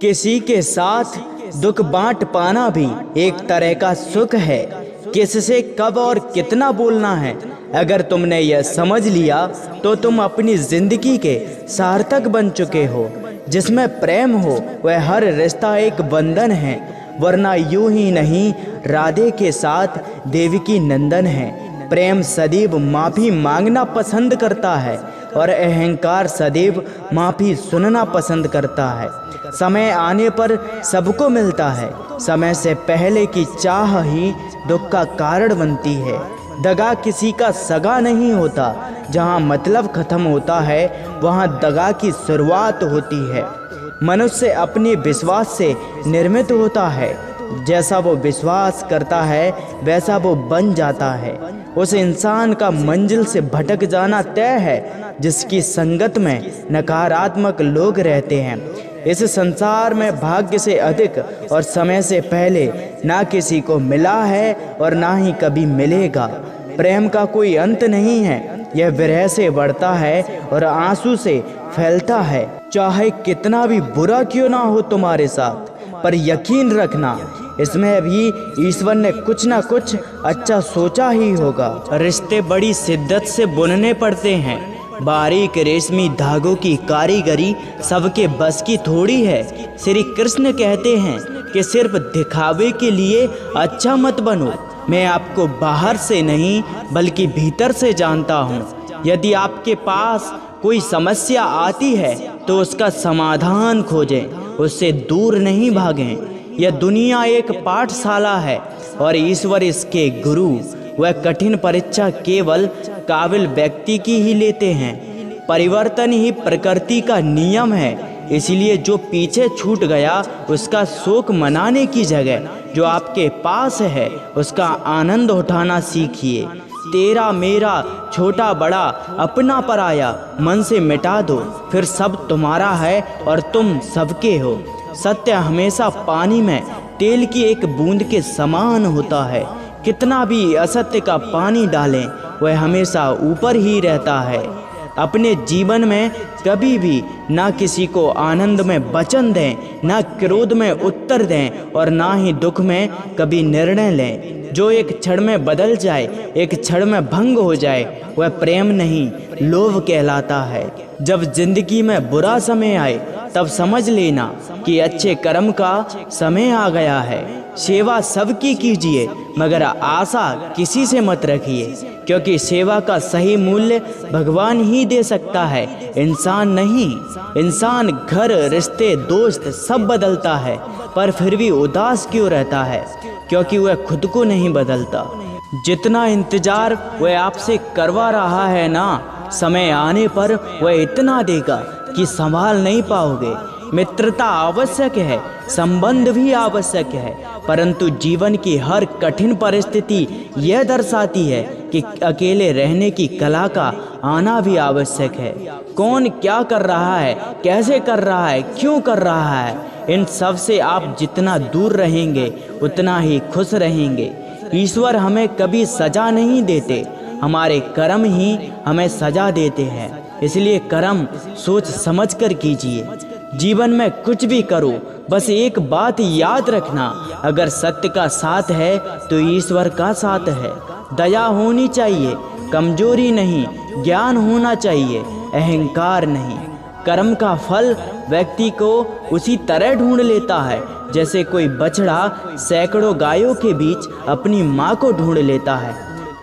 किसी के साथ दुख बांट पाना भी एक तरह का सुख है। किससे कब और कितना बोलना है, अगर तुमने यह समझ लिया तो तुम अपनी जिंदगी के सार्थक बन चुके हो। जिसमें प्रेम हो वह हर रिश्ता एक बंधन है, वरना यूं ही नहीं राधे के साथ देवकी नंदन है। प्रेम सदैव माफ़ी मांगना पसंद करता है और अहंकार सदैव माफ़ी सुनना पसंद करता है। समय आने पर सबको मिलता है, समय से पहले की चाह ही दुख का कारण बनती है। दगा किसी का सगा नहीं होता, जहाँ मतलब खत्म होता है वहाँ दगा की शुरुआत होती है। मनुष्य अपने विश्वास से निर्मित होता है, जैसा वो विश्वास करता है वैसा वो बन जाता है। उस इंसान का मंजिल से भटक जाना तय है जिसकी संगत में नकारात्मक लोग रहते हैं। इस संसार में भाग्य से अधिक और समय से पहले ना किसी को मिला है और ना ही कभी मिलेगा। प्रेम का कोई अंत नहीं है, यह विरह से बढ़ता है और आंसू से फैलता है। चाहे कितना भी बुरा क्यों ना हो तुम्हारे साथ, पर यकीन रखना इसमें भी ईश्वर ने कुछ ना कुछ अच्छा सोचा ही होगा। रिश्ते बड़ी शिद्दत से बुनने पड़ते हैं, बारीक रेशमी धागों की कारीगरी सबके बस की थोड़ी है। श्री कृष्ण कहते हैं कि सिर्फ दिखावे के लिए अच्छा मत बनो। मैं आपको बाहर से नहीं बल्कि भीतर से जानता हूँ। यदि आपके पास कोई समस्या आती है तो उसका समाधान खोजें, उससे दूर नहीं भागें। यह दुनिया एक पाठशाला है और ईश्वर इसके गुरु। वह कठिन परीक्षा केवल काबिल व्यक्ति की ही लेते हैं। परिवर्तन ही प्रकृति का नियम है, इसलिए जो पीछे छूट गया उसका शोक मनाने की जगह जो आपके पास है उसका आनंद उठाना सीखिए। तेरा मेरा छोटा बड़ा अपना पराया मन से मिटा दो, फिर सब तुम्हारा है और तुम सबके हो। सत्य हमेशा पानी में तेल की एक बूंद के समान होता है। कितना भी असत्य का पानी डालें वह हमेशा ऊपर ही रहता है। अपने जीवन में कभी भी ना किसी को आनंद में वचन दें, ना क्रोध में उत्तर दें और ना ही दुख में कभी निर्णय लें। जो एक क्षण में बदल जाए, एक क्षण में भंग हो जाए, वह प्रेम नहीं लोभ कहलाता है। जब जिंदगी में बुरा समय आए तब समझ लेना कि अच्छे कर्म का समय आ गया है। सेवा सबकी कीजिए मगर आशा किसी से मत रखिए, क्योंकि सेवा का सही मूल्य भगवान ही दे सकता है, इंसान नहीं। इंसान घर रिश्ते दोस्त सब बदलता है, पर फिर भी उदास क्यों रहता है? क्योंकि वह खुद को नहीं बदलता। जितना इंतजार वह आपसे करवा रहा है ना, समय आने पर वह इतना देगा कि संभाल नहीं पाओगे। मित्रता आवश्यक है, संबंध भी आवश्यक है, परंतु जीवन की हर कठिन परिस्थिति यह दर्शाती है कि अकेले रहने की कला का आना भी आवश्यक है। कौन क्या कर रहा है, कैसे कर रहा है, क्यों कर रहा है, इन सब से आप जितना दूर रहेंगे उतना ही खुश रहेंगे। ईश्वर हमें कभी सजा नहीं देते, हमारे कर्म ही हमें सजा देते हैं। इसलिए कर्म सोच समझ कर कीजिए। जीवन में कुछ भी करो, बस एक बात याद रखना, अगर सत्य का साथ है तो ईश्वर का साथ है। दया होनी चाहिए, कमजोरी नहीं, ज्ञान होना चाहिए, अहंकार नहीं। कर्म का फल व्यक्ति को उसी तरह ढूंढ लेता है जैसे कोई बछड़ा सैकड़ों गायों के बीच अपनी माँ को ढूंढ लेता है।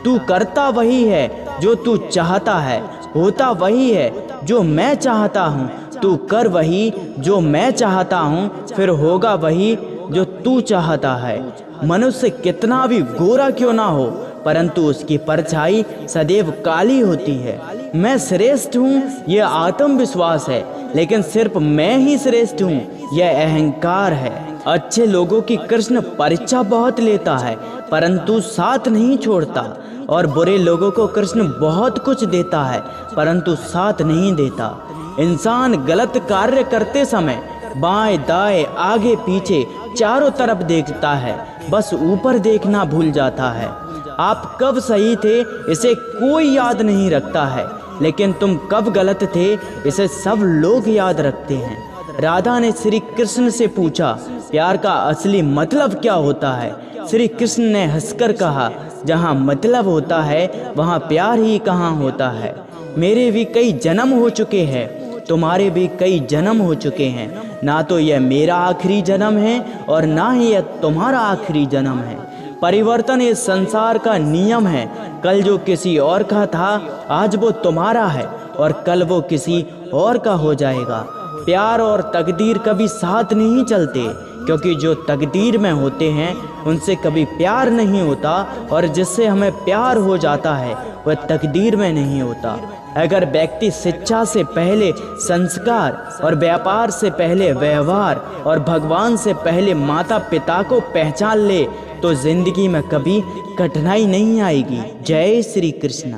तू करता वही है जो तू चाहता है, होता वही है जो मैं चाहता हूँ। तू कर वही जो मैं चाहता हूँ, फिर होगा वही जो तू चाहता है। मनुष्य कितना भी गोरा क्यों ना हो, परंतु उसकी परछाई सदैव काली होती है। मैं श्रेष्ठ हूँ यह आत्मविश्वास है, लेकिन सिर्फ मैं ही श्रेष्ठ हूँ यह अहंकार है। अच्छे लोगों की कृष्ण परीक्षा बहुत लेता है परंतु साथ नहीं छोड़ता, और बुरे लोगों को कृष्ण बहुत कुछ देता है परंतु साथ नहीं देता। इंसान गलत कार्य करते समय बाएं दाएं आगे पीछे चारों तरफ देखता है, बस ऊपर देखना भूल जाता है। आप कब सही थे इसे कोई याद नहीं रखता है, लेकिन तुम कब गलत थे इसे सब लोग याद रखते हैं। राधा ने श्री कृष्ण से पूछा, प्यार का असली मतलब क्या होता है? श्री कृष्ण ने हंसकर कहा, जहाँ मतलब होता है वहाँ प्यार ही कहाँ होता है। मेरे भी कई जन्म हो चुके हैं, तुम्हारे भी कई जन्म हो चुके हैं। ना तो यह मेरा आखिरी जन्म है और ना ही यह तुम्हारा आखिरी जन्म है। परिवर्तन इस संसार का नियम है। कल जो किसी और का था, आज वो तुम्हारा है और कल वो किसी और का हो जाएगा। प्यार और तकदीर कभी साथ नहीं चलते, क्योंकि जो तकदीर में होते हैं उनसे कभी प्यार नहीं होता, और जिससे हमें प्यार हो जाता है वह तकदीर में नहीं होता। अगर व्यक्ति शिक्षा से पहले संस्कार और व्यापार से पहले व्यवहार और भगवान से पहले माता पिता को पहचान ले तो जिंदगी में कभी कठिनाई नहीं आएगी। जय श्री कृष्ण।